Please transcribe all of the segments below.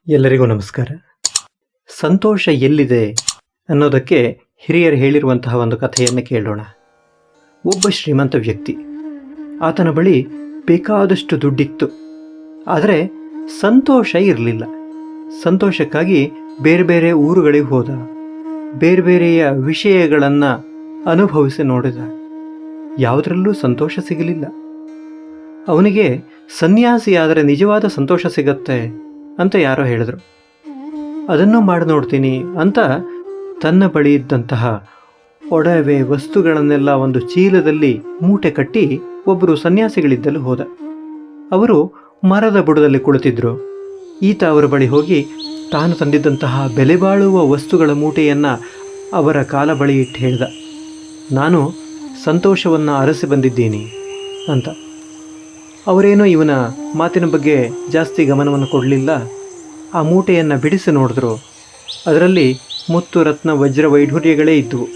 ಎಲ್ಲರಿಗೂ ನಮಸ್ಕಾರ. ಸಂತೋಷ ಎಲ್ಲಿದೆ ಅನ್ನೋದಕ್ಕೆ ಹಿರಿಯರು ಹೇಳಿರುವಂತಹ ಒಂದು ಕಥೆಯನ್ನು ಕೇಳೋಣ. ಒಬ್ಬ ಶ್ರೀಮಂತ ವ್ಯಕ್ತಿ, ಆತನ ಬಳಿ ಬೇಕಾದಷ್ಟು ದುಡ್ಡಿತ್ತು, ಆದರೆ ಸಂತೋಷ ಇರಲಿಲ್ಲ. ಸಂತೋಷಕ್ಕಾಗಿ ಬೇರೆ ಬೇರೆ ಊರುಗಳಿಗೆ ಹೋದ, ಬೇರೆ ಬೇರೆಯ ವಿಷಯಗಳನ್ನು ಅನುಭವಿಸಿ ನೋಡಿದ, ಯಾವುದರಲ್ಲೂ ಸಂತೋಷ ಸಿಗಲಿಲ್ಲ. ಅವನಿಗೆ ಸನ್ಯಾಸಿಯಾದರೆ ನಿಜವಾದ ಸಂತೋಷ ಸಿಗತ್ತೆ ಅಂತ ಯಾರೋ ಹೇಳಿದ್ರು. ಅದನ್ನು ಮಾಡಿ ನೋಡ್ತೀನಿ ಅಂತ ತನ್ನ ಬಳಿ ಇದ್ದಂತಹ ಒಡವೆ ವಸ್ತುಗಳನ್ನೆಲ್ಲ ಒಂದು ಚೀಲದಲ್ಲಿ ಮೂಟೆ ಕಟ್ಟಿ ಒಬ್ಬರು ಸನ್ಯಾಸಿಗಳಿದ್ದಲು ಹೋದ. ಅವರು ಮರದ ಬುಡದಲ್ಲಿ ಕುಳಿತಿದ್ರು. ಈತ ಅವರ ಬಳಿ ಹೋಗಿ ತಾನು ತಂದಿದ್ದಂತಹ ಬೆಲೆ ಬಾಳುವ ವಸ್ತುಗಳ ಮೂಟೆಯನ್ನು ಅವರ ಕಾಲ ಬಳಿ ಇಟ್ಟು ಹೇಳಿದ, ನಾನು ಸಂತೋಷವನ್ನು ಅರಸಿ ಬಂದಿದ್ದೀನಿ ಅಂತ. ಅವರೇನೋ ಇವನ ಮಾತಿನ ಬಗ್ಗೆ ಜಾಸ್ತಿ ಗಮನವನ್ನು ಕೊಡಲಿಲ್ಲ. ಆ ಮೂಟೆಯನ್ನು ಬಿಡಿಸಿ ನೋಡಿದ್ರು. ಅದರಲ್ಲಿ ಮುತ್ತು ರತ್ನ ವಜ್ರ ವೈಢೂರ್ಯಗಳೇ ಇದ್ದವು.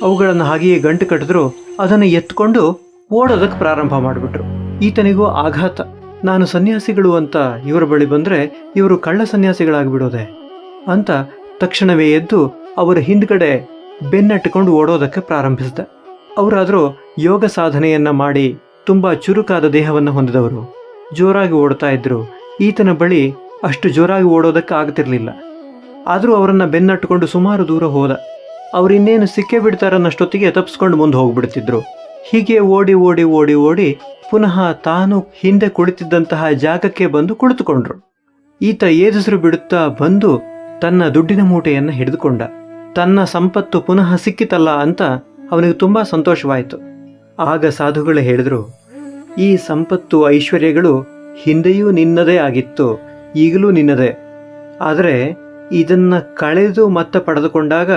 ಅವುಗಳನ್ನು ಹಾಗೆಯೇ ಗಂಟು ಕಟ್ಟಿದ್ರು. ಅದನ್ನು ಎತ್ಕೊಂಡು ಓಡೋದಕ್ಕೆ ಪ್ರಾರಂಭ ಮಾಡಿಬಿಟ್ರು. ಈತನಿಗೂ ಆಘಾತ. ನಾನು ಸನ್ಯಾಸಿಗಳು ಅಂತ ಇವರ ಬಳಿ ಬಂದರೆ ಇವರು ಕಳ್ಳ ಸನ್ಯಾಸಿಗಳಾಗಿಬಿಡೋದೆ ಅಂತ ತಕ್ಷಣವೇ ಎದ್ದು ಅವರ ಹಿಂದ್ಗಡೆ ಬೆನ್ನಟ್ಟಿಕೊಂಡು ಓಡೋದಕ್ಕೆ ಪ್ರಾರಂಭಿಸಿದ. ಅವರಾದರೂ ಯೋಗ ಸಾಧನೆಯನ್ನು ಮಾಡಿ ತುಂಬ ಚುರುಕಾದ ದೇಹವನ್ನು ಹೊಂದಿದವರು, ಜೋರಾಗಿ ಓಡ್ತಾ ಇದ್ದರು. ಈತನ ಬಳಿ ಅಷ್ಟು ಜೋರಾಗಿ ಓಡೋದಕ್ಕೆ ಆಗ್ತಿರ್ಲಿಲ್ಲ. ಆದರೂ ಅವರನ್ನು ಬೆನ್ನಟ್ಟುಕೊಂಡು ಸುಮಾರು ದೂರ ಹೋದ. ಅವರಿನ್ನೇನು ಸಿಕ್ಕೇ ಬಿಡ್ತಾರನ್ನಷ್ಟೊತ್ತಿಗೆ ತಪ್ಪಿಸ್ಕೊಂಡು ಮುಂದೆ ಹೋಗ್ಬಿಡ್ತಿದ್ರು. ಹೀಗೆ ಓಡಿ ಓಡಿ ಓಡಿ ಓಡಿ ಪುನಃ ತಾನು ಹಿಂದೆ ಕುಳಿತಿದ್ದಂತಹ ಜಾಗಕ್ಕೆ ಬಂದು ಕುಳಿತುಕೊಂಡ್ರು. ಈತ ಏದುಸಿರು ಬಿಡುತ್ತಾ ಬಂದು ತನ್ನ ದುಡ್ಡಿನ ಮೂಟೆಯನ್ನು ಹಿಡಿದುಕೊಂಡ. ತನ್ನ ಸಂಪತ್ತು ಪುನಃ ಸಿಕ್ಕಿತಲ್ಲ ಅಂತ ಅವನಿಗೆ ತುಂಬ ಸಂತೋಷವಾಯಿತು. ಆಗ ಸಾಧುಗಳು ಹೇಳಿದರು, ಈ ಸಂಪತ್ತು ಐಶ್ವರ್ಯಗಳು ಹಿಂದೆಯೂ ನಿನ್ನದೇ ಆಗಿತ್ತು, ಈಗಲೂ ನಿನ್ನದೇ. ಆದರೆ ಇದನ್ನು ಕಳೆದು ಮತ್ತೆ ಪಡೆದುಕೊಂಡಾಗ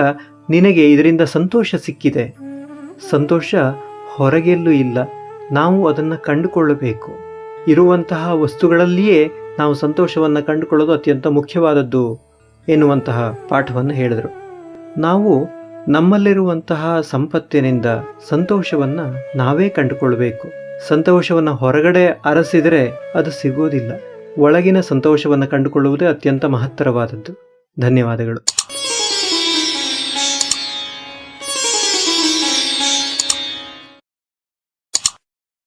ನಿನಗೆ ಇದರಿಂದ ಸಂತೋಷ ಸಿಕ್ಕಿದೆ. ಸಂತೋಷ ಹೊರಗೆಲ್ಲೂ ಇಲ್ಲ, ನಾವು ಅದನ್ನು ಕಂಡುಕೊಳ್ಳಬೇಕು. ಇರುವಂತಹ ವಸ್ತುಗಳಲ್ಲಿಯೇ ನಾವು ಸಂತೋಷವನ್ನು ಕಂಡುಕೊಳ್ಳೋದು ಅತ್ಯಂತ ಮುಖ್ಯವಾದದ್ದು ಎನ್ನುವಂತಹ ಪಾಠವನ್ನು ಹೇಳಿದರು. ನಾವು ನಮ್ಮಲ್ಲಿರುವಂತಹ ಸಂಪತ್ತಿನಿಂದ ಸಂತೋಷವನ್ನು ನಾವೇ ಕಂಡುಕೊಳ್ಬೇಕು. ಸಂತೋಷವನ್ನು ಹೊರಗಡೆ ಅರಸಿದರೆ ಅದು ಸಿಗೋದಿಲ್ಲ. ಒಳಗಿನ ಸಂತೋಷವನ್ನು ಕಂಡುಕೊಳ್ಳುವುದೇ ಅತ್ಯಂತ ಮಹತ್ತರವಾದದ್ದು. ಧನ್ಯವಾದಗಳು.